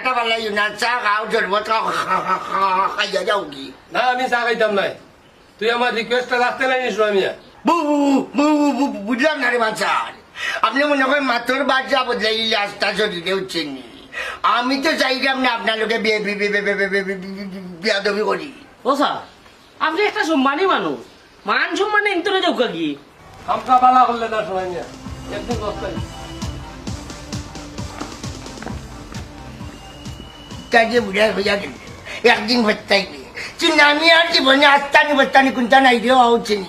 ব্যাপারটা ভালো লাগে না, চা খাও শরবত খাও খাইয়া যাও কি? না আমি চা খাইতাম নাই, তুই আমার রিকোয়েস্টটা রাখতে নাই সুনামিয়া। বুঝলাম না রে বাচ্চা, আপনি মনে করেন মাত্র বাচ্চা বদলাইলে আস্থা শরীরে উঠছেন নি। আমি তো চাইলাম না আপনার লোকে বিয়াদবি করি। ও স্যার, আপনি একটা সম্মানী মানুষ, মান সম্মানে ইন্তরে যাও কি? আমরা বালা করলে না সুনামিয়া, একদিন বস্তাই কাজে বুঝা হইয়া গেল একদিন বস্তাইবে। সুনামি আর জীবনে আস্তানি বস্তানি কোনটা নাই রে হচ্ছে নি।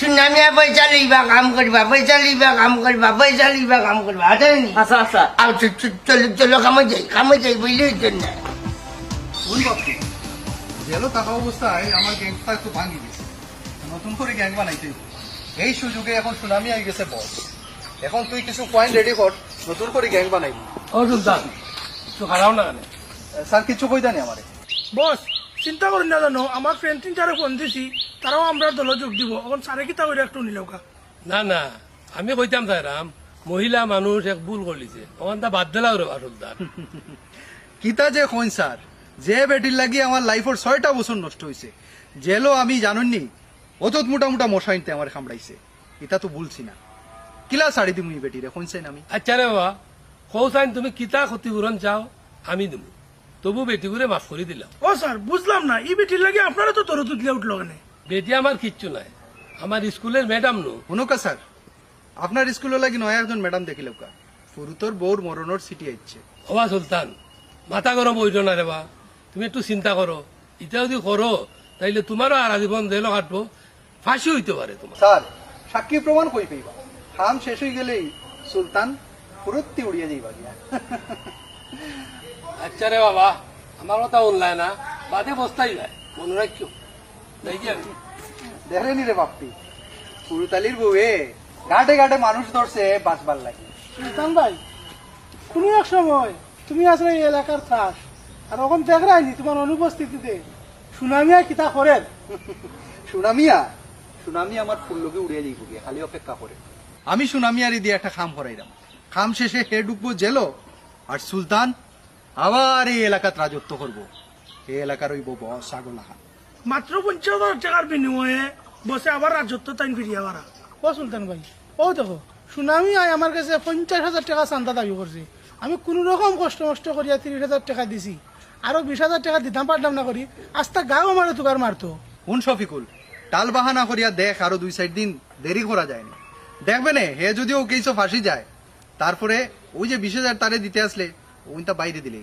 সুনামিয়া পয়সা লইবা কাম করবা, পয়সা লইবা কাম করবা, পয়সা লইবা কাম করবা, আছেনি? আচ্ছা আচ্ছা, আর চলো চলো কামে যাই বুঝলি না। কোন বাপি জেলো থাকা অবস্থায় আমার গ্যাংটা একটু ভাঙি গেছে, নতুন করে গ্যাং বানাইতে হবে। এই সুযোগে এখন সুনামি আই গেছে বস, এখন তুই কিছু পয়েন্ট রেডি কর, নতুন করে গ্যাং বানাইবি। ও সুলতান একটু খারাও না কেন? স্যার কিছু কই জানি আমারে। বস চিন্তা করি না জানো, আমার ফ্রেন্ড তিনটারে ফোন দিছি, তারাও আমরা দল যোগ দিব। এখন সারে কিতা করে একটু নিলকা। না না, আমি কইতাম রাম, মহিলা মানুষ এক ভুল করলিছে, ওখান তা বাদ দিলাও রে সুলতান। কিতা যে কইন স্যার, যে বেটির লাগি আমার লাইফের 6টা বছর নষ্ট হয়েছে, জেলো আমি জানুননি অত মোটা মোটা মশা আনতে আমার খামড়াইছে। এটা তো বলছি না, কিলা শাড়ি দিমুই বেটিরে কইছেন আমি। আচ্ছা রে বাবা, কৌসাইন তুমি কিতা ক্ষতিপূরণ চাও আমি দেবো, তবু বেটি করে মাফ করে দিলাম। ও স্যার বুঝলাম না, এই বেটির লাগে আপনারা তো তরু তুতলে উঠলো কেন? বেটি আমার কিচ্ছু নাই, আমার স্কুলের ম্যাডাম নো। শুনুকা স্যার, আপনার স্কুলে লাগি নয়া একজন ম্যাডাম দেখিলকা, ফুরুতর বউর মরণর সিটি আইছে। হবা সুলতান, মাথা গরম হইল না রে বা, তুমি একটু চিন্তা করো। এটা যদি করো তাইলে তোমারও আর আজীবন জেলও কাটবো, ফাঁসি হইতে পারে তোমার। স্যার সাক্ষী প্রমাণ কই পাইবা, কাম শেষ হয়ে গেলেই সুলতান ফুরুত্তি উড়িয়ে যাইবা গিয়া। আচ্ছা রে বাবা, আমার কথা অনলাইন না, বাদে বস্তাই যায়, মনে রাখিও। দেখি আমি দেখেনি রে বাপ্পি, ফুরুতালির বউয়ে ঘাটে ঘাটে মানুষ ধরছে বাঁচবার লাগে। সুলতান ভাই, কোনো এক সময় তুমি আসলে এই এলাকার চাষ, আর এখন দেখ রাইনি তোমার অনুপস্থিতিতে সুনামিয়া কিতা করেন। সুনামিয়া সুনামি আমার ফুল্লকে উড়িয়ে যাইব গিয়া, খালি অপেক্ষা করে। আমি সুনামিয়ারি দিয়ে একটা খাম করাইলাম, খাম শেষে হে ঢুকবো জেলো, আর সুলতান আবার এই এলাকাত রাজত্ব করবো। এই এলাকার ওই বউ ছাগল আহা। মাত্র 50,000 টাকার বিনিময়ে বসে আবার রাজত্ব তাইন ফিরিয়া বাড়া। ও সুলতান ভাই, ও দেখো সুনামি আয় আমার কাছে 50,000 টাকা চান্দা দাবি করছে। আমি কোন রকম কষ্ট মষ্ট করিয়া 30,000 টাকা দিছি, আরো 20,000 টাকা দিতাম পারলাম না করি, আস্তা গাও আমার তুকার মারতো। কোন শফিকুল, টাল বাহানা করিয়া দেখ, আরো 2-4 দিন দেরি করা যায়নি। দেখবে না হে যদি ও কেইসো ফাঁসি যায়, তারপরে ওই যে 20,000 তারে দিতে আসলে ওইটা বাইরে দিলে